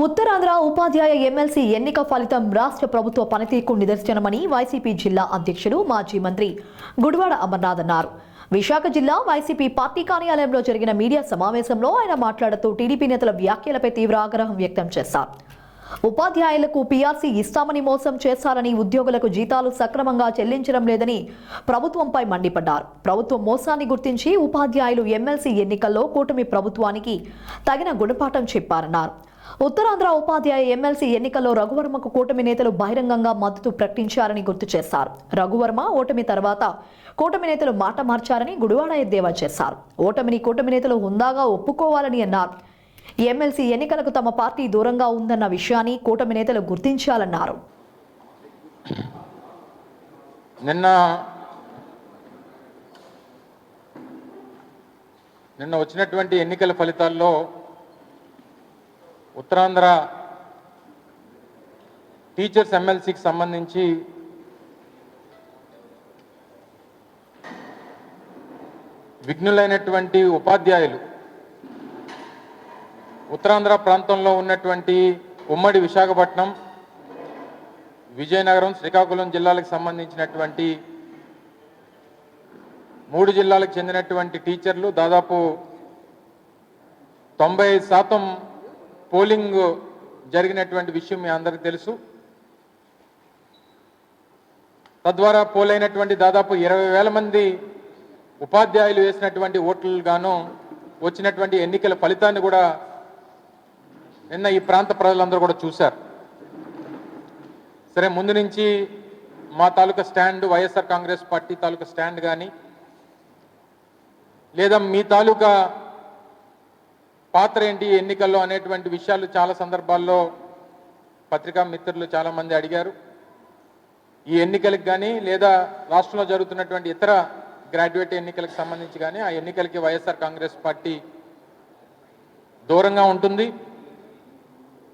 ఉత్తరాంధ్ర ఉపాధ్యాయ MLC ఎన్నిక ఫలితం రాష్ట్ర ప్రభుత్వ పనితీరుకు నిదర్శనమని వైసీపీ జిల్లా అధ్యక్షులు మాజీ మంత్రి గుడివాడ అమర్నాథ్ అన్నారు. విశాఖ జిల్లా వైసీపీ పార్టీ కార్యాలయంలో జరిగిన మీడియా సమావేశంలో ఆయన మాట్లాడుతూ టీడీపీ నేతల వ్యాఖ్యలపై తీవ్ర ఆగ్రహం వ్యక్తం చేశారు. ఉపాధ్యాయులకు పీఆర్సీ ఇస్తామని మోసం చేశారని, ఉద్యోగులకు జీతాలు సక్రమంగా చెల్లించడం లేదని ప్రభుత్వంపై మండిపడ్డారు. ప్రభుత్వం మోసాన్ని గుర్తించి ఉపాధ్యాయులు ఎమ్మెల్సీ ఎన్నికల్లో కూటమి ప్రభుత్వానికి తగిన గుణపాఠం చెప్పారన్నారు. ఉత్తరాంధ్ర ఉపాధ్యాయ ఎమ్మెల్సీ ఎన్నికల్లో రఘువర్మకు కూటమి నేతలు బహిరంగంగా మద్దతు ప్రకటించారని గుర్తు చేశారు. రఘువర్మ ఓటమి తర్వాత కూటమి నేతలు మాట మార్చారని గుడివాడ ఎద్దేవా చేశారు. ఓటమిని కూటమి నేతలు హుందాగా ఒప్పుకోవాలని అన్నారు. ఎమ్మెల్సీ ఎన్నికలకు తమ పార్టీ దూరంగా ఉందన్న విషయాన్ని కూటమి నేతలు గుర్తించాలన్నారు. నిన్న వచ్చినటువంటి ఎన్నికల ఫలితాల్లో ఉత్తరాంధ్ర టీచర్స్ ఎమ్మెల్సీకి సంబంధించి విఘ్నులైనటువంటి ఉపాధ్యాయులు ఉత్తరాంధ్ర ప్రాంతంలో ఉన్నటువంటి ఉమ్మడి విశాఖపట్నం, విజయనగరం, శ్రీకాకుళం జిల్లాలకు సంబంధించినటువంటి 3 జిల్లాలకు చెందినటువంటి టీచర్లు దాదాపు 90% పోలింగ్ జరిగినటువంటి విషయం మీ అందరికీ తెలుసు. తద్వారా పోలైనటువంటి దాదాపు 20,000 మంది ఉపాధ్యాయులు వేసినటువంటి ఓట్లు గాను వచ్చినటువంటి ఎన్నికల ఫలితాన్ని కూడా నిన్న ఈ ప్రాంత ప్రజలందరూ కూడా చూశారు. సరే, ముందు నుంచి మా తాలూకా స్టాండ్, వైఎస్ఆర్ కాంగ్రెస్ పార్టీ తాలూకా స్టాండ్ కానీ, లేదా మీ తాలూకా పాత్ర ఏంటి ఎన్నికల్లో అనేటువంటి విషయాలు చాలా సందర్భాల్లో పత్రికా మిత్రులు చాలామంది అడిగారు. ఈ ఎన్నికలకు కానీ లేదా రాష్ట్రంలో జరుగుతున్నటువంటి ఇతర గ్రాడ్యుయేట్ ఎన్నికలకు సంబంధించి కానీ ఆ ఎన్నికలకి వైఎస్ఆర్ కాంగ్రెస్ పార్టీ దూరంగా ఉంటుంది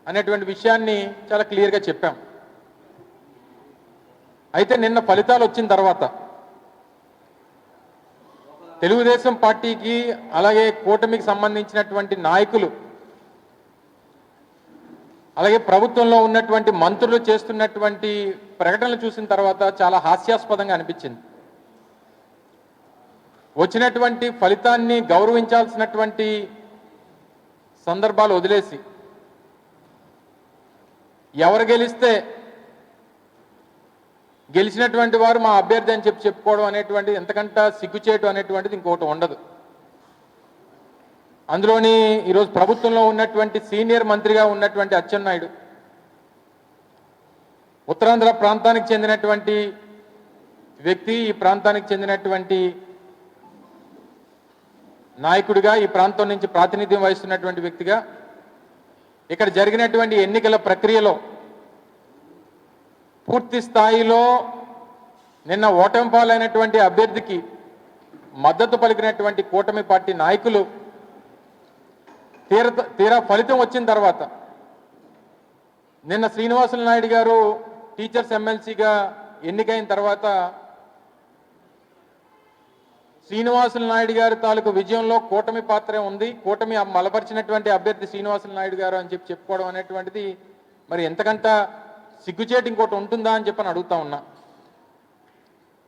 అనేటువంటి విషయాన్ని చాలా క్లియర్గా చెప్పాం. అయితే నిన్న ఫలితాలు వచ్చిన తర్వాత తెలుగుదేశం పార్టీకి అలాగే కూటమికి సంబంధించినటువంటి నాయకులు అలాగే ప్రభుత్వంలో ఉన్నటువంటి మంత్రులు చేస్తున్నటువంటి ప్రకటనలు చూసిన తర్వాత చాలా హాస్యాస్పదంగా అనిపించింది. వచ్చినటువంటి ఫలితాన్ని గౌరవించాల్సినటువంటి సందర్భాలు వదిలేసి ఎవరు గెలిస్తే గెలిచినటువంటి వారు మా అభ్యర్థి అని చెప్పుకోవడం అనేటువంటిది ఎంతకంటే సిగ్గుచేటు అనేటువంటిది ఇంకోటి ఉండదు. అందులోని ఈరోజు ప్రభుత్వంలో ఉన్నటువంటి సీనియర్ మంత్రిగా ఉన్నటువంటి అచ్చెన్నాయుడు, ఉత్తరాంధ్ర ప్రాంతానికి చెందినటువంటి వ్యక్తి, ఈ ప్రాంతానికి చెందినటువంటి నాయకుడిగా, ఈ ప్రాంతం నుంచి ప్రాతినిధ్యం వహిస్తున్నటువంటి వ్యక్తిగా ఇక్కడ జరిగినటువంటి ఎన్నికల ప్రక్రియలో పూర్తి స్థాయిలో నిన్న ఓటమి పాలైనటువంటి అభ్యర్థికి మద్దతు పలికినటువంటి కూటమి పార్టీ నాయకులు తీరా ఫలితం వచ్చిన తర్వాత నిన్న శ్రీనివాసులు నాయుడు గారు టీచర్స్ ఎమ్మెల్సీగా ఎన్నికైన తర్వాత శ్రీనివాసులు నాయుడు గారి తాలూకు విజయంలో కూటమి పాత్రే ఉంది, కూటమి మలపరిచినటువంటి అభ్యర్థి శ్రీనివాసులు నాయుడు గారు అని చెప్పుకోవడం అనేటువంటిది మరి ఎంతకంటే సిగ్గుచేటు ఇంకోటి ఉంటుందా అని చెప్పని అడుగుతా ఉన్నా.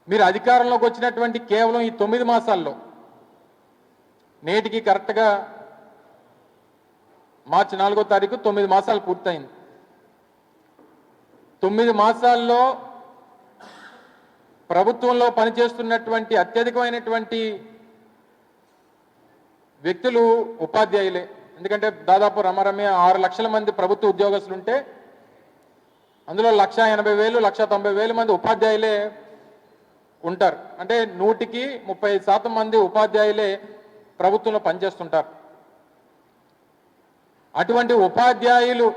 మీరు అధికారంలోకి వచ్చినటువంటి కేవలం ఈ 9 మాసాల్లో, నేటికి కరెక్ట్గా మార్చి 4వ తారీఖు 9 మాసాలు పూర్తయింది. 9 మాసాల్లో ప్రభుత్వంలో పనిచేస్తున్నటువంటి అత్యధికమైనటువంటి వ్యక్తులు ఉపాధ్యాయులే. ఎందుకంటే దాదాపు రమరమే 6 లక్షల మంది ప్రభుత్వ ఉద్యోగస్తులు ఉంటే అందులో 1,80,000, 1,90,000 మంది ఉపాధ్యాయులే ఉంటారు. అంటే 100కి 35% మంది ఉపాధ్యాయులే ప్రభుత్వంలో పనిచేస్తుంటారు. అటువంటి ఉపాధ్యాయులు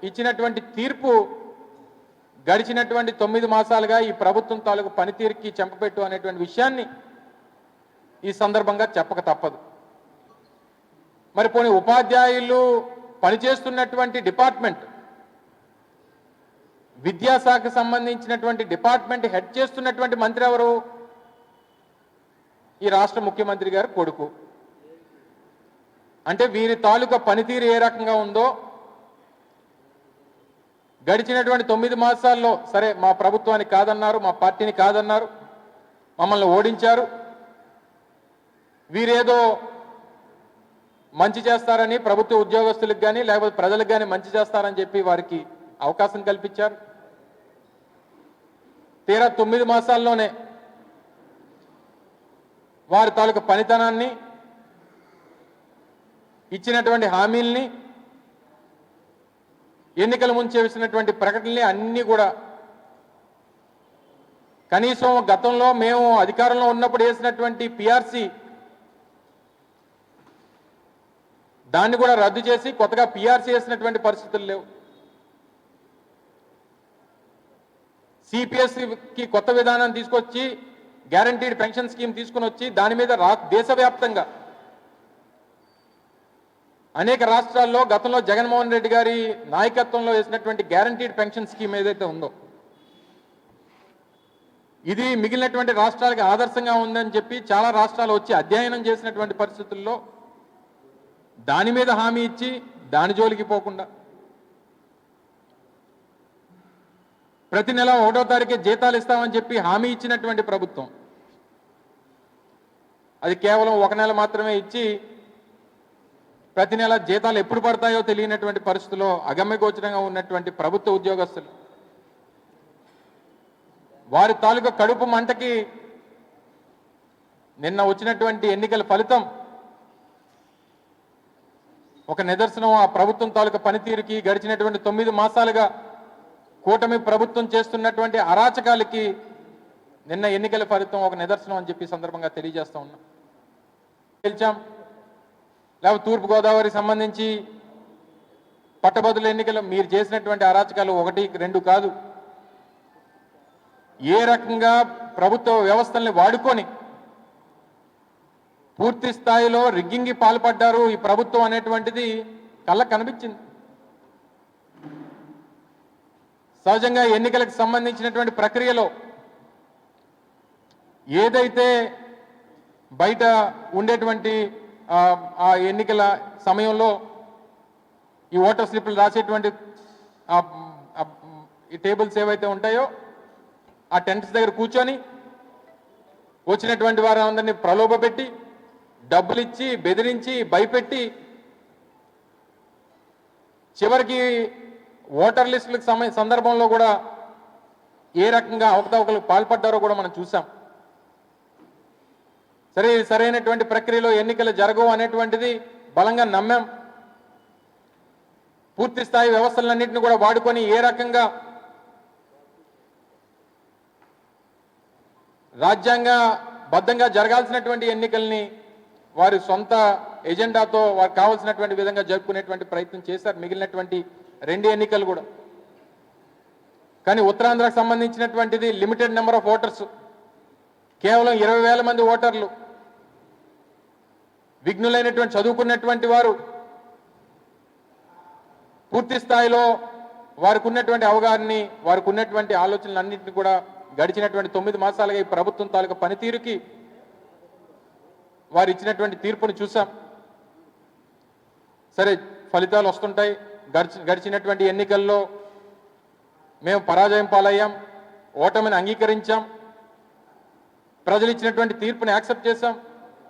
ఇచ్చినటువంటి తీర్పు గడిచినటువంటి 9 మాసాలుగా ఈ ప్రభుత్వం తాలూకు పనితీరుకి చెంపపెట్టు అనేటువంటి విషయాన్ని ఈ సందర్భంగా చెప్పక తప్పదు. మరి పోనీ ఉపాధ్యాయులు పనిచేస్తున్నటువంటి డిపార్ట్మెంట్, విద్యాశాఖకు సంబంధించినటువంటి డిపార్ట్మెంట్ హెడ్ చేస్తున్నటువంటి మంత్రి ఎవరు? ఈ రాష్ట్ర ముఖ్యమంత్రి గారి కొడుకు. అంటే వీరి తాలూకా పనితీరు ఏ రకంగా ఉందో గడిచినటువంటి 9 మాసాల్లో సరే మా ప్రభుత్వాన్ని కాదన్నారు, మా పార్టీని కాదన్నారు, మమ్మల్ని ఓడించారు, వీరేదో మంచి చేస్తారని ప్రభుత్వ ఉద్యోగస్తులకు కానీ లేకపోతే ప్రజలకు కానీ మంచి చేస్తారని చెప్పి వారికి అవకాశం కల్పించారు. తీరా 9 మాసాల్లోనే వారి తాలూకు పనితనాన్ని, ఇచ్చినటువంటి హామీల్ని, ఎన్నికల ముందు చేసినటువంటి ప్రకటనల్ని అన్నీ కూడా కనీసం గతంలో మేము అధికారంలో ఉన్నప్పుడు వేసినటువంటి పిఆర్సీ దాన్ని కూడా రద్దు చేసి కొత్తగా పిఆర్సీ వేసినటువంటి పరిస్థితులు లేవు. సిపిఎస్కి కొత్త విధానం తీసుకొచ్చి గ్యారంటీడ్ పెన్షన్ స్కీమ్ తీసుకుని వచ్చి దాని మీద దేశవ్యాప్తంగా అనేక రాష్ట్రాల్లో గతంలో జగన్మోహన్ రెడ్డి గారి నాయకత్వంలో వేసినటువంటి గ్యారంటీడ్ పెన్షన్ స్కీమ్ ఏదైతే ఉందో ఇది మిగిలినటువంటి రాష్ట్రాలకు ఆదర్శంగా ఉందని చెప్పి చాలా రాష్ట్రాలు వచ్చి అధ్యయనం చేసినటువంటి పరిస్థితుల్లో దాని మీద హామీ ఇచ్చి దాని జోలికి పోకుండా ప్రతి నెల 1వ తారీఖే జీతాలు ఇస్తామని చెప్పి హామీ ఇచ్చినటువంటి ప్రభుత్వం అది కేవలం 1 నెల మాత్రమే ఇచ్చి ప్రతి నెల జీతాలు ఎప్పుడు పడతాయో తెలియనటువంటి పరిస్థితుల్లో అగమ్యగోచరంగా ఉన్నటువంటి ప్రభుత్వ ఉద్యోగస్తులు వారి తాలూకా కడుపు మంటకి నిన్న వచ్చినటువంటి ఎన్నికల ఫలితం ఒక నిదర్శనం. ఆ ప్రభుత్వం తాలూకా పనితీరుకి గడిచినటువంటి 9 మాసాలుగా కూటమి ప్రభుత్వం చేస్తున్నటువంటి అరాచకాలకి నిన్న ఎన్నికల ఫలితం ఒక నిదర్శనం అని చెప్పి సందర్భంగా తెలియజేస్తా ఉన్నాం. గెలిచాం లేకపోతే తూర్పుగోదావరికి సంబంధించి పట్టభద్రుల ఎన్నికలు మీరు చేసినటువంటి అరాచకాలు 1, 2 కాదు. ఏ రకంగా ప్రభుత్వ వ్యవస్థల్ని వాడుకొని పూర్తి స్థాయిలో రిగ్గింగ్కి పాల్పడ్డారు ఈ ప్రభుత్వం అనేటువంటిది కళ్ళకు కనిపించింది. సహజంగా ఎన్నికలకు సంబంధించినటువంటి ప్రక్రియలో ఏదైతే బయట ఉండేటువంటి ఆ ఎన్నికల సమయంలో ఈ ఓటర్ స్లిప్లు రాసేటువంటి ఈ టేబుల్స్ ఏవైతే ఉంటాయో ఆ టెంట్స్ దగ్గర కూర్చొని వచ్చినటువంటి వారందరినీ ప్రలోభపెట్టి డబ్బులు ఇచ్చి బెదిరించి భయపెట్టి చివరికి ఓటర్ లిస్టులకు సందర్భంలో కూడా ఏ రకంగా అవకతవకలకు పాల్పడ్డారో కూడా మనం చూసాం. సరైనటువంటి ప్రక్రియలో ఎన్నికలు జరగవు అనేటువంటిది బలంగా నమ్మాం. పూర్తి స్థాయి వ్యవస్థలన్నింటినీ కూడా వాడుకొని ఏ రకంగా రాజ్యాంగ బద్ధంగా జరగాల్సినటువంటి ఎన్నికల్ని వారి సొంత ఎజెండాతో వారికి కావాల్సినటువంటి విధంగా జరుపుకునేటువంటి ప్రయత్నం చేశారు మిగిలినటువంటి 2 ఎన్నికలు కూడా. కానీ ఉత్తరాంధ్రకు సంబంధించినటువంటిది లిమిటెడ్ నెంబర్ ఆఫ్ ఓటర్స్, కేవలం 20,000 మంది ఓటర్లు, విఘ్నులైనటువంటి చదువుకున్నటువంటి వారు పూర్తి స్థాయిలో వారికి ఉన్నటువంటి అవగాహనని వారికి ఉన్నటువంటి ఆలోచనలన్నింటినీ కూడా గడిచినటువంటి 9 మాసాలుగా ఈ ప్రభుత్వం తాలూకా పనితీరుకి వారు ఇచ్చినటువంటి తీర్పును చూసాం. సరే ఫలితాలు వస్తుంటాయి. గడిచినటువంటి ఎన్నికల్లో మేము పరాజయం పాలయ్యాం, ఓటమిని అంగీకరించాం, ప్రజలు ఇచ్చినటువంటి తీర్పుని యాక్సెప్ట్ చేశాం,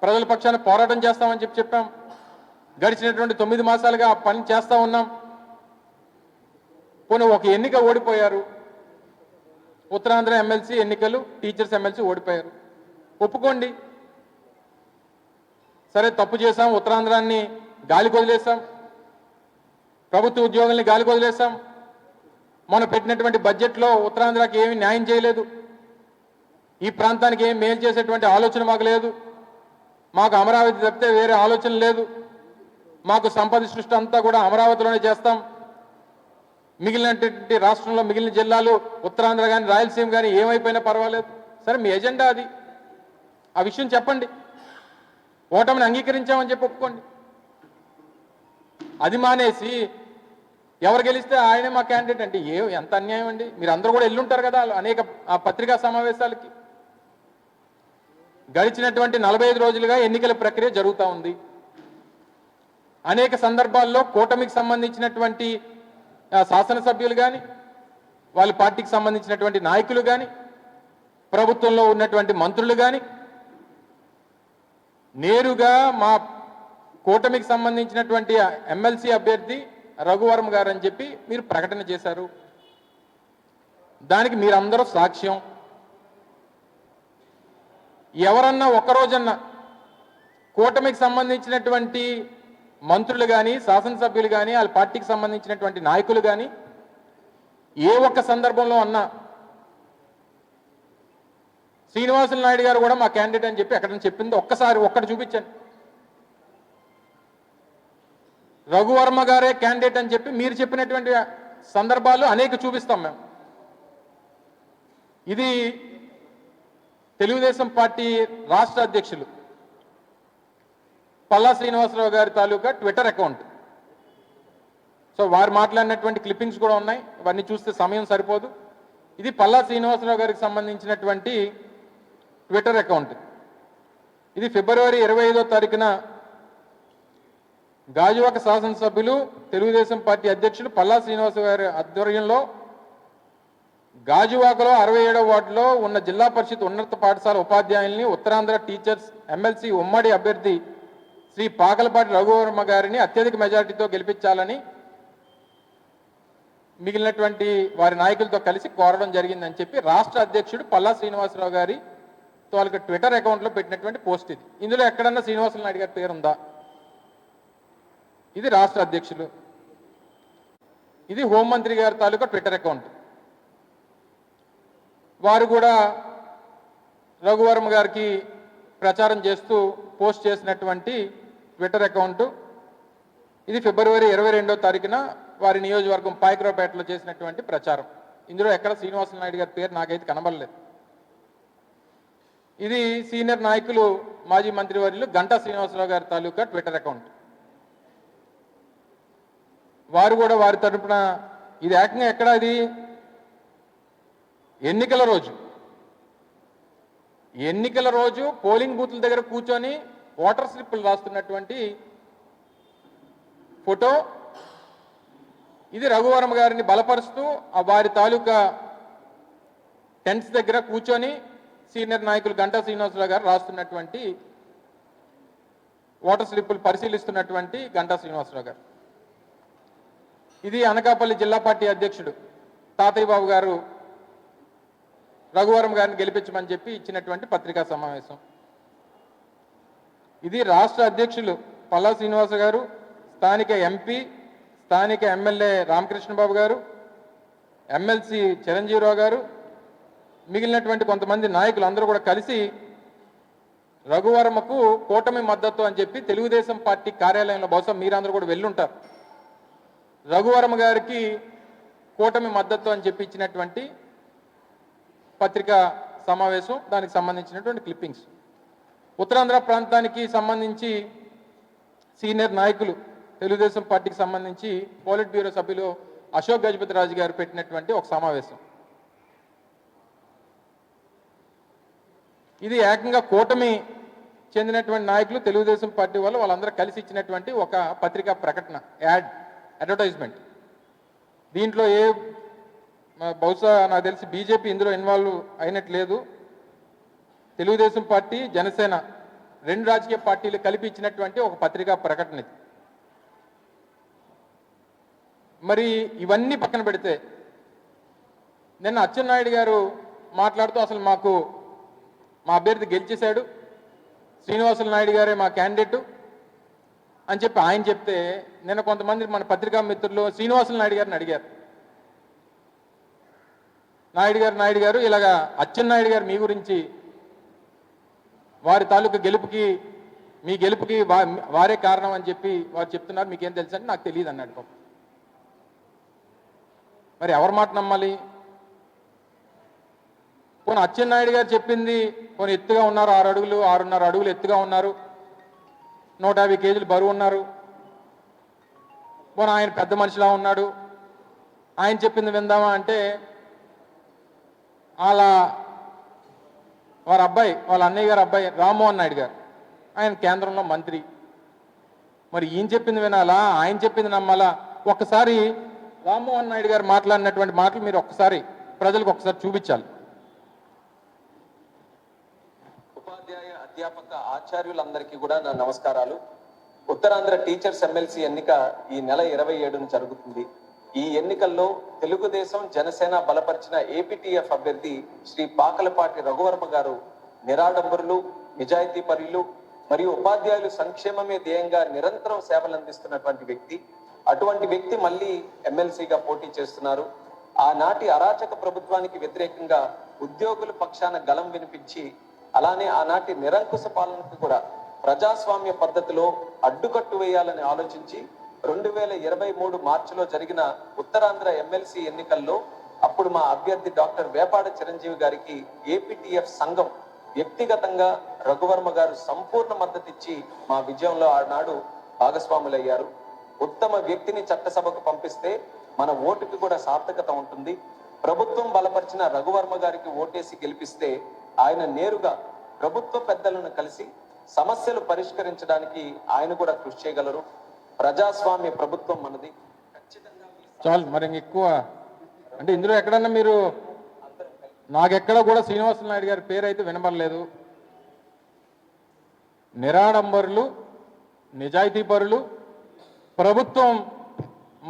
ప్రజల పక్షాన పోరాటం చేస్తామని చెప్పాం. గడిచినటువంటి 9 మాసాలుగా ఆ పని చేస్తూ ఉన్నాం. పోనీ ఒక ఎన్నిక ఓడిపోయారు, ఉత్తరాంధ్ర ఎమ్మెల్సీ ఎన్నికలు, టీచర్స్ ఎమ్మెల్సీ ఓడిపోయారు, ఒప్పుకోండి. సరే తప్పు చేశాం, ఉత్తరాంధ్రాన్ని గాలికి వదిలేసాం, ప్రభుత్వ ఉద్యోగుల్ని గాలికి వదిలేసాం, మనం పెట్టినటువంటి బడ్జెట్లో ఉత్తరాంధ్రకి ఏమీ న్యాయం చేయలేదు, ఈ ప్రాంతానికి ఏం మేలు చేసేటువంటి ఆలోచన మాకు లేదు, మాకు అమరావతి తప్పితే వేరే ఆలోచన లేదు, మాకు సంపద సృష్టి అంతా కూడా అమరావతిలోనే చేస్తాం, మిగిలినటువంటి రాష్ట్రంలో మిగిలిన జిల్లాలు ఉత్తరాంధ్ర కానీ రాయలసీమ కానీ ఏమైపోయినా పర్వాలేదు. సరే మీ ఎజెండా అది, ఆ విషయం చెప్పండి. ఓటమిని అంగీకరించామని చెప్పి ఒప్పుకోండి. అది మానేసి ఎవరు గెలిస్తే ఆయనే మా క్యాండిడేట్ అంటే ఎంత అన్యాయం అండి. మీరు అందరూ కూడా ఎల్లుంటారు కదా అనేక పత్రికా సమావేశాలకి. గడిచినటువంటి 45 రోజులుగా ఎన్నికల ప్రక్రియ జరుగుతూ ఉంది. అనేక సందర్భాల్లో కూటమికి సంబంధించినటువంటి శాసనసభ్యులు కానీ వాళ్ళ పార్టీకి సంబంధించినటువంటి నాయకులు కానీ ప్రభుత్వంలో ఉన్నటువంటి మంత్రులు కానీ నేరుగా మా కూటమికి సంబంధించినటువంటి ఎమ్మెల్సీ అభ్యర్థి రఘువరం గారు అని చెప్పి మీరు ప్రకటన చేశారు. దానికి మీరందరూ సాక్ష్యం. ఎవరన్నా ఒక్కరోజన్నా కూటమికి సంబంధించినటువంటి మంత్రులు కానీ శాసనసభ్యులు కానీ వాళ్ళ పార్టీకి సంబంధించినటువంటి నాయకులు కానీ ఏ ఒక్క సందర్భంలో అన్నా శ్రీనివాసులు నాయుడు గారు కూడా మా క్యాండిడేట్ అని చెప్పి ఎక్కడైనా చెప్పింది ఒక్కటి చూపించండి. రఘువర్మ గారే క్యాండిడేట్ అని చెప్పి మీరు చెప్పినటువంటి సందర్భాలు అనేక చూపిస్తాం మేము. ఇది తెలుగుదేశం పార్టీ రాష్ట్ర అధ్యక్షులు పల్లా శ్రీనివాసరావు గారి తాలూకా ట్విట్టర్ అకౌంట్. సో వారు మాట్లాడినటువంటి క్లిప్పింగ్స్ కూడా ఉన్నాయి, ఇవన్నీ చూస్తే సమయం సరిపోదు. ఇది పల్లా శ్రీనివాసరావు గారికి సంబంధించినటువంటి ట్విట్టర్ అకౌంట్. ఇది ఫిబ్రవరి 25వ తారీఖున గాజువాక శాసనసభ్యులు తెలుగుదేశం పార్టీ అధ్యక్షులు పల్లా శ్రీనివాస గారి ఆధ్వర్యంలో గాజువాకలో 67వ వార్డులో ఉన్న జిల్లా పరిషత్ ఉన్నత పాఠశాల ఉపాధ్యాయుల్ని ఉత్తరాంధ్ర టీచర్స్ ఎమ్మెల్సీ ఉమ్మడి అభ్యర్థి శ్రీ పాకలపాటి రఘువర్మ గారిని అత్యధిక మెజారిటీతో గెలిపించాలని మిగిలినటువంటి వారి నాయకులతో కలిసి కోరడం జరిగిందని చెప్పి రాష్ట్ర అధ్యక్షుడు పల్లా శ్రీనివాసరావు గారి వాళ్ళకి ట్విట్టర్ అకౌంట్లో పెట్టినటువంటి పోస్ట్ ఇది. ఇందులో ఎక్కడన్నా శ్రీనివాసులు నాయుడు గారి పేరుందా? ఇది రాష్ట్ర అధ్యక్షులు. ఇది హోంమంత్రి గారి తాలూకా ట్విట్టర్ అకౌంట్. వారు కూడా రఘువర్మ గారికి ప్రచారం చేస్తూ పోస్ట్ చేసినటువంటి ట్విట్టర్ అకౌంటు. ఇది ఫిబ్రవరి 22వ తారీఖున వారి నియోజకవర్గం పాయకరావుపేటలో చేసినటువంటి ప్రచారం. ఇందులో ఎక్కడ శ్రీనివాసులు నాయుడు గారి పేరు నాకైతే కనబడలేదు. ఇది సీనియర్ నాయకులు మాజీ మంత్రివర్యులు గంటా శ్రీనివాసరావు గారి తాలూకా ట్విట్టర్ అకౌంట్. వారు కూడా వారి తరపున ఇది ఏకంగా ఎక్కడ ఇది ఎన్నికల రోజు పోలింగ్ బూత్ల దగ్గర కూర్చొని ఓటర్ స్లిప్పులు రాస్తున్నటువంటి ఫోటో. ఇది రఘువర్మ గారిని బలపరుస్తూ వారి తాలూకా టెంట్స్ దగ్గర కూర్చొని సీనియర్ నాయకులు గంటా శ్రీనివాసరావు గారు రాస్తున్నటువంటి ఓటర్ స్లిప్పులు పరిశీలిస్తున్నటువంటి గంటా శ్రీనివాసరావు గారు. ఇది అనకాపల్లి జిల్లా పార్టీ అధ్యక్షుడు తాతయ్య బాబు గారు రఘువరం గారిని గెలిపించమని చెప్పి ఇచ్చినటువంటి పత్రికా సమావేశం. ఇది రాష్ట్ర అధ్యక్షులు పల్లా శ్రీనివాస గారు, స్థానిక ఎంపీ, స్థానిక ఎమ్మెల్యే రామకృష్ణబాబు గారు, ఎమ్మెల్సీ చిరంజీవిరావు గారు, మిగిలినటువంటి కొంతమంది నాయకులు అందరూ కూడా కలిసి రఘువర్మకు కూటమి మద్దతు అని చెప్పి తెలుగుదేశం పార్టీ కార్యాలయంలో, బహుశా మీరందరూ కూడా వెళ్ళుంటారు, రఘువర్మ గారికి కూటమి మద్దతు అని చెప్పి ఇచ్చినటువంటి పత్రికా సమావేశం, దానికి సంబంధించినటువంటి క్లిప్పింగ్స్. ఉత్తరాంధ్ర ప్రాంతానికి సంబంధించి సీనియర్ నాయకులు తెలుగుదేశం పార్టీకి సంబంధించి పోలిట్ బ్యూరో సభ్యులు అశోక్ గజపతి రాజు గారు పెట్టినటువంటి ఒక సమావేశం. ఇది ఏకంగా కూటమి చెందినటువంటి నాయకులు తెలుగుదేశం పార్టీ వాళ్ళు వాళ్ళందరూ కలిసి ఇచ్చినటువంటి ఒక పత్రికా ప్రకటన, అడ్వర్టైజ్మెంట్. దీంట్లో బహుశా నాకు తెలిసి బీజేపీ ఇందులో ఇన్వాల్వ్ అయినట్లేదు. తెలుగుదేశం పార్టీ, జనసేన రెండు రాజకీయ పార్టీలు కలిపి ఇచ్చినటువంటి ఒక పత్రికా ప్రకటన ఇది. మరి ఇవన్నీ పక్కన పెడితే నిన్న అచ్చెన్నాయుడు గారు మాట్లాడుతూ అసలు మా అభ్యర్థి గెలిచేశాడు, శ్రీనివాసులు నాయుడు గారే మా క్యాండిడేటు అని చెప్పి ఆయన చెప్తే, నిన్న కొంతమంది మన పత్రికా మిత్రులు శ్రీనివాసులు నాయుడు గారిని అడిగారు, నాయుడు గారు ఇలాగా అచ్చెన్నాయుడు గారు మీ గురించి, వారి తాలూకు గెలుపుకి, మీ గెలుపుకి వారే కారణం అని చెప్పి వారు చెప్తున్నారు, మీకేం తెలుసు అంటే నాకు తెలియదు అన్నాడు. మరి ఎవరి మాట నమ్మాలి? పోనీ అచ్చెన్నాయుడు గారు చెప్పింది, పోనీ ఎత్తుగా ఉన్నారు, 6 అడుగులు 6.5 అడుగులు ఎత్తుగా ఉన్నారు, 150 కేజీలు బరువు ఉన్నారు, పోనీ ఆయన పెద్ద మనిషిలా ఉన్నాడు, ఆయన చెప్పింది విందామా అంటే వారి అబ్బాయి, వాళ్ళ అన్నయ్య గారు అబ్బాయి రామ్మోహన్ నాయుడు గారు, ఆయన కేంద్రంలో మంత్రి. మరి ఈయన చెప్పింది వినాలా, ఆయన చెప్పింది నమ్మాలా? ఒక్కసారి రామ్మోహన్ నాయుడు గారు మాట్లాడినటువంటి మాటలు మీరు ఒక్కసారి ప్రజలకు ఒకసారి చూపించాలి. ఉపాధ్యాయ అధ్యాపక ఆచార్యులందరికీ కూడా నా నమస్కారాలు. ఉత్తరాంధ్ర టీచర్స్ ఎమ్మెల్సీ ఎన్నిక ఈ నెల 27న జరుగుతుంది. ఈ ఎన్నికల్లో తెలుగుదేశం జనసేన బలపరిచిన ఏపీటీఎఫ్ అభ్యర్థి శ్రీ పాకలపాటి రఘువర్మ గారు నిరాడంబరులు, నిజాయితీపరులు మరియు ఉపాధ్యాయులు సంక్షేమమే ధ్యేయంగా నిరంతరం సేవలు అందిస్తున్నటువంటి వ్యక్తి. అటువంటి వ్యక్తి మళ్ళీ ఎమ్మెల్సీగా పోటీ చేస్తున్నారు. ఆనాటి అరాచక ప్రభుత్వానికి వ్యతిరేకంగా ఉద్యోగుల పక్షాన గళం వినిపించి, అలానే ఆనాటి నిరంకుశ పాలనకు కూడా ప్రజాస్వామ్య పద్ధతిలో అడ్డుకట్టు వేయాలని ఆలోచించి 2023 మార్చిలో జరిగిన ఉత్తరాంధ్ర ఎమ్మెల్సీ ఎన్నికల్లో అప్పుడు మా అభ్యర్థి డాక్టర్ వేపాడ చిరంజీవి గారికి ఏపీటీఎఫ్ సంఘం వ్యక్తిగతంగా రఘువర్మ గారు సంపూర్ణ మద్దతు ఇచ్చి మా విజయంలో ఆనాడు భాగస్వాములయ్యారు. ఉత్తమ వ్యక్తిని చట్టసభకు పంపిస్తే మన ఓటుకి కూడా సార్థకత ఉంటుంది. ప్రభుత్వం బలపరిచిన రఘువర్మ గారికి ఓటేసి గెలిపిస్తే ఆయన నేరుగా ప్రభుత్వ పెద్దలను కలిసి సమస్యలు పరిష్కరించడానికి ఆయన కూడా కృషి చేయగలరు. ప్రజాస్వామ్య ప్రభుత్వం మనది. ఖచ్చితంగా చాలు మరి ఎక్కువ అంటే ఇందులో ఎక్కడన్నా మీరు నాకెక్కడ కూడా శ్రీనివాస నాయుడు గారి పేరు అయితే వినబడలేదు. నిరాడంబరులు, నిజాయితీపరులు, ప్రభుత్వం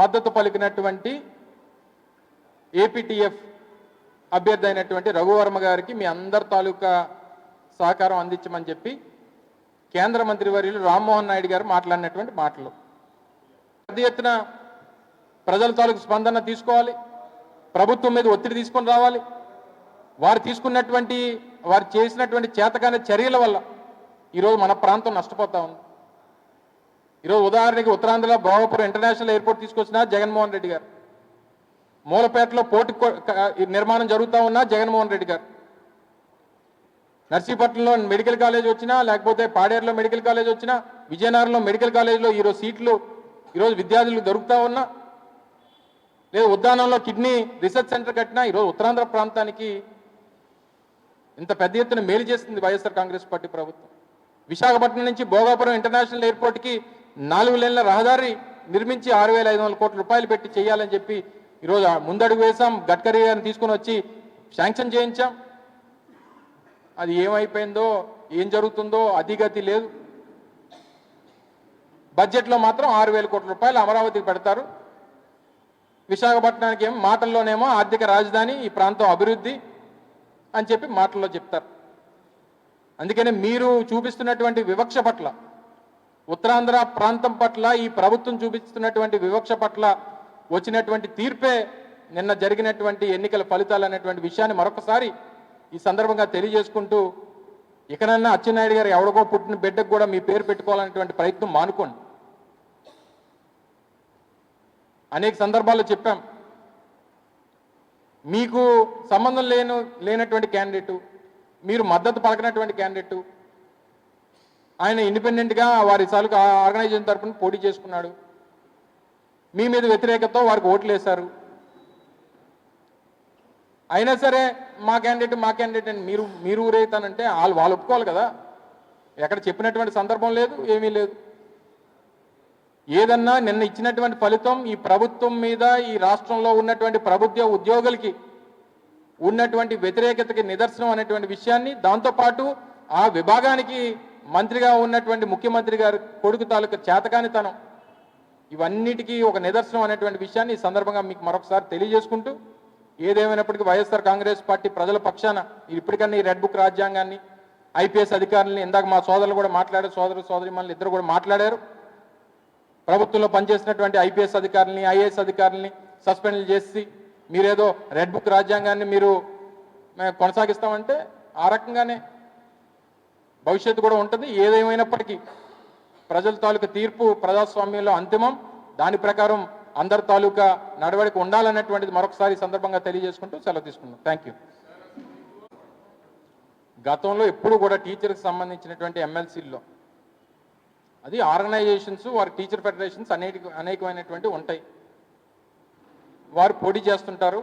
మద్దతు పలికినటువంటి ఏపీటీఎఫ్ అభ్యర్థి అయినటువంటి రఘువర్మ గారికి మీ అందరి తాలూకా సహకారం అందించమని చెప్పి కేంద్ర మంత్రివర్యులు రామ్మోహన్ నాయుడు గారు మాట్లాడినటువంటి మాటలు. పెద్ద ఎత్తున ప్రజల తాలూకు స్పందన తీసుకోవాలి, ప్రభుత్వం మీద ఒత్తిడి తీసుకొని రావాలి. వారు చేసినటువంటి చేతకాని చర్యల వల్ల ఈరోజు మన ప్రాంతం నష్టపోతా ఉంది. ఈరోజు ఉదాహరణకి ఉత్తరాంధ్రలో భోగాపురం ఇంటర్నేషనల్ ఎయిర్పోర్ట్ తీసుకొచ్చిన జగన్మోహన్ రెడ్డి గారు, మూలపేటలో పోర్టు నిర్మాణం జరుగుతూ ఉన్నా జగన్మోహన్ రెడ్డి గారు, నర్సీపట్నంలో మెడికల్ కాలేజ్ వచ్చినా, లేకపోతే పాడేరులో మెడికల్ కాలేజ్ వచ్చినా, విజయనగరంలో మెడికల్ కాలేజ్లో ఈరోజు సీట్లు ఈరోజు విద్యార్థులకు దొరుకుతూ ఉన్నా, లేదా ఉద్దానంలో కిడ్నీ రీసెర్చ్ సెంటర్ కట్టినా ఈరోజు ఉత్తరాంధ్ర ప్రాంతానికి ఇంత పెద్ద ఎత్తున మేలు చేస్తుంది వైఎస్ఆర్ కాంగ్రెస్ పార్టీ ప్రభుత్వం. విశాఖపట్నం నుంచి భోగాపురం ఇంటర్నేషనల్ ఎయిర్పోర్ట్కి 4 లేన్ల రహదారి నిర్మించి 6,500 కోట్ల రూపాయలు పెట్టి చేయాలని చెప్పి ఈరోజు ముందడుగు వేశాం. గడ్కరీ గారిని తీసుకొని వచ్చి శాంక్షన్ చేయించాం. అది ఏమైపోయిందో, ఏం జరుగుతుందో అధిగతి లేదు. బడ్జెట్లో మాత్రం 6,000 కోట్ల రూపాయలు అమరావతికి పెడతారు. విశాఖపట్నానికి ఏమో మాటల్లోనేమో ఆర్థిక రాజధాని, ఈ ప్రాంతం అభివృద్ధి అని చెప్పి మాటల్లో చెప్తారు. అందుకనే మీరు చూపిస్తున్నటువంటి వివక్ష పట్ల, ఉత్తరాంధ్ర ప్రాంతం పట్ల ఈ ప్రభుత్వం చూపిస్తున్నటువంటి వివక్ష పట్ల వచ్చినటువంటి తీర్పే నిన్న జరిగినటువంటి ఎన్నికల ఫలితాలు అనేటువంటి విషయాన్ని మరొకసారి ఈ సందర్భంగా తెలియజేసుకుంటూ, ఇకనన్నా అచ్చెన్నాయుడు గారు ఎవరికో పుట్టిన బిడ్డకు కూడా మీ పేరు పెట్టుకోవాలనేటువంటి ప్రయత్నం మానుకోండి. అనేక సందర్భాల్లో చెప్పాం, మీకు సంబంధం లేనటువంటి క్యాండిడేటు, మీరు మద్దతు పలకనటువంటి క్యాండిడేటు, ఆయన ఇండిపెండెంట్గా వారి తాలూకా ఆర్గనైజేషన్ తరఫున పోటీ చేసుకున్నాడు. మీ మీద వ్యతిరేకతతో వారికి ఓట్లు వేశారు. అయినా సరే మా క్యాండిడేట్ అని మీరు ఊరేతానంటే వాళ్ళు ఒప్పుకోవాలి కదా. ఎక్కడ చెప్పినటువంటి సందర్భం లేదు, ఏమీ లేదు. ఏదన్నా నిన్న ఇచ్చినటువంటి ఫలితం ఈ ప్రభుత్వం మీద, ఈ రాష్ట్రంలో ఉన్నటువంటి ప్రభుత్వ ఉద్యోగులకి ఉన్నటువంటి వ్యతిరేకతకి నిదర్శనం అనేటువంటి విషయాన్ని, దాంతోపాటు ఆ విభాగానికి మంత్రిగా ఉన్నటువంటి ముఖ్యమంత్రి గారి కొడుకు తాలూకా చేతకానితనం, ఇవన్నిటికీ ఒక నిదర్శనం అనేటువంటి విషయాన్ని ఈ సందర్భంగా మీకు మరొకసారి తెలియజేసుకుంటూ, ఏదేమైనప్పటికీ వైఎస్ఆర్ కాంగ్రెస్ పార్టీ ప్రజల పక్షాన ఇప్పటికన్నా ఈ రెడ్ బుక్ రాజ్యాంగాన్ని, ఐపీఎస్ అధికారులని, ఇందాక మా సోదరులు కూడా మాట్లాడారు, సోదరిమణులు ఇద్దరు కూడా మాట్లాడారు, ప్రభుత్వంలో పనిచేసినటువంటి ఐపీఎస్ అధికారులని, ఐఏఎస్ అధికారులని సస్పెండ్ చేసి మీరేదో రెడ్ బుక్ రాజ్యాంగాన్ని మీరు కొనసాగిస్తామంటే ఆ రకంగానే భవిష్యత్తు కూడా ఉంటుంది. ఏదేమైనప్పటికీ ప్రజల తాలూకా తీర్పు ప్రజాస్వామ్యంలో అంతిమం. దాని ప్రకారం అందరి తాలూకా నడవడిక ఉండాలన్నటువంటిది మరొకసారి సందర్భంగా తెలియజేసుకుంటూ సెలవు తీసుకున్నాం. Thank you. గతంలో ఎప్పుడు కూడా టీచర్కి సంబంధించినటువంటి ఎమ్మెల్సీల్లో అది ఆర్గనైజేషన్స్, వారి టీచర్ ఫెడరేషన్స్ అనేకమైనటువంటి ఉంటాయి. వారు పోటీ చేస్తుంటారు.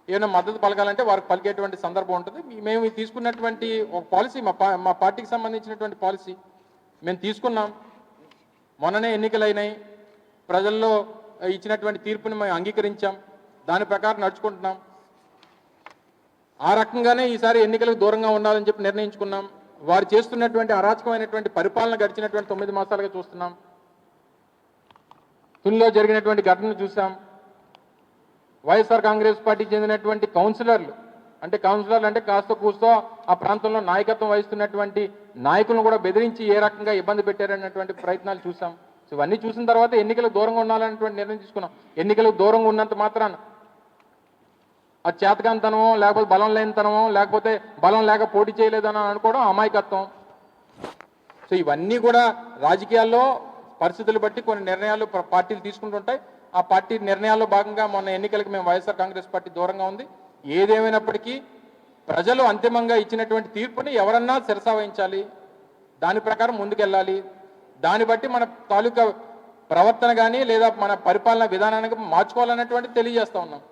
ఏమైనా మద్దతు పలకాలంటే వారికి పలికేటువంటి సందర్భం ఉంటుంది. మేము తీసుకున్నటువంటి ఒక పాలసీ, మా పార్టీకి సంబంధించినటువంటి పాలసీ మేము తీసుకున్నాం. మొన్ననే ఎన్నికలైనాయి, ప్రజల్లో ఇచ్చినటువంటి తీర్పుని మేము అంగీకరించాం, దాని ప్రకారం నడుచుకుంటున్నాం. ఆ రకంగానే ఈసారి ఎన్నికలకు దూరంగా ఉండాలని చెప్పి నిర్ణయించుకున్నాం. వారు చేస్తున్నటువంటి అరాచకమైనటువంటి పరిపాలన గడిచినటువంటి 9 మాసాలుగా చూస్తున్నాం. తునిలో జరిగినటువంటి ఘటనను చూసాం. వైఎస్ఆర్ కాంగ్రెస్ పార్టీకి చెందినటువంటి కౌన్సిలర్లు అంటే కాస్త కూస్తో ఆ ప్రాంతంలో నాయకత్వం వహిస్తున్నటువంటి నాయకులను కూడా బెదిరించి ఏ రకంగా ఇబ్బంది పెట్టారన్నటువంటి ప్రయత్నాలు చూసాం. సో ఇవన్నీ చూసిన తర్వాత ఎన్నికలకు దూరంగా ఉండాలనేటువంటి నిర్ణయం తీసుకున్నాం. ఎన్నికలకు దూరంగా ఉన్నంత మాత్రాన అది చేతకాంతనమో లేకపోతే బలం లేనితనమో లేకపోతే బలం లేక పోటీ చేయలేదని అనుకోవడం అమాయకత్వం. సో ఇవన్నీ కూడా రాజకీయాల్లో పరిస్థితులు బట్టి కొన్ని నిర్ణయాలు పార్టీలు తీసుకుంటుంటాయి. ఆ పార్టీ నిర్ణయాల్లో భాగంగా మొన్న ఎన్నికలకు మేము వైఎస్ఆర్ కాంగ్రెస్ పార్టీ దూరంగా ఉంది. ఏదేమైనప్పటికీ ప్రజలు అంతిమంగా ఇచ్చినటువంటి తీర్పుని ఎవరన్నా శిరసావహించాలి, దాని ప్రకారం ముందుకెళ్ళాలి. దాన్ని బట్టి మన తాలూకా ప్రవర్తన కానీ లేదా మన పరిపాలన విధానానికి మార్చుకోవాలన్నటువంటి తెలియజేస్తూ ఉన్నాం.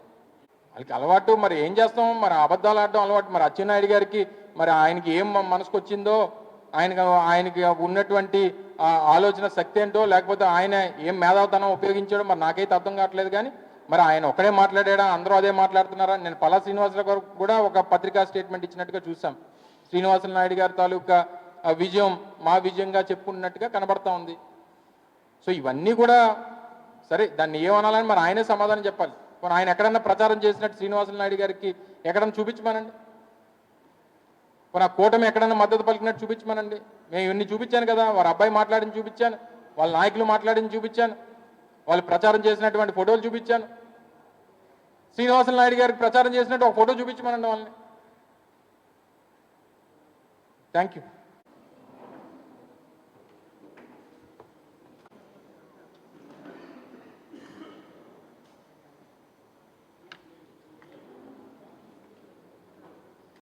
వాళ్ళకి అలవాటు, మరి ఏం చేస్తాం, మరి అబద్ధాలు ఆడడం అలవాటు. మరి అచ్చెన్నాయుడు గారికి మరి ఆయనకి ఏం మనసుకు వచ్చిందో, ఆయనకి ఉన్నటువంటి ఆలోచన శక్తి ఏంటో, లేకపోతే ఆయన ఏం మేధావితనం ఉపయోగించాడో మరి నాకైతే అర్థం కావట్లేదు. కానీ మరి ఆయన ఒకడే మాట్లాడా, అందరూ అదే మాట్లాడుతున్నారా? నేను పల్లా శ్రీనివాసరావు గారు కూడా ఒక పత్రికా స్టేట్మెంట్ ఇచ్చినట్టుగా చూసాం. శ్రీనివాసరావు నాయుడు గారి తాలూకా విజయం మా విజయంగా చెప్పుకున్నట్టుగా కనబడతా ఉంది. సో ఇవన్నీ కూడా సరే, దాన్ని ఏమనాలని మరి ఆయనే సమాధానం చెప్పాలి. మరి ఆయన ఎక్కడన్నా ప్రచారం చేసినట్టు శ్రీనివాసరావు నాయుడు గారికి ఎక్కడన్నా చూపించమనండి. మరి ఆ కూటమి ఎక్కడన్నా మద్దతు పలికినట్టు చూపించమనండి. మేము ఇన్ని చూపించాను కదా, వారి అబ్బాయి మాట్లాడిని చూపించాను, వాళ్ళ నాయకులు మాట్లాడిని చూపించాను, వాళ్ళు ప్రచారం చేసినటువంటి ఫోటోలు చూపించాను. శ్రీనివాసరావు నాయుడు గారికి ప్రచారం చేసినట్టు ఒక ఫోటో చూపించమనండి వాళ్ళని. Thank you.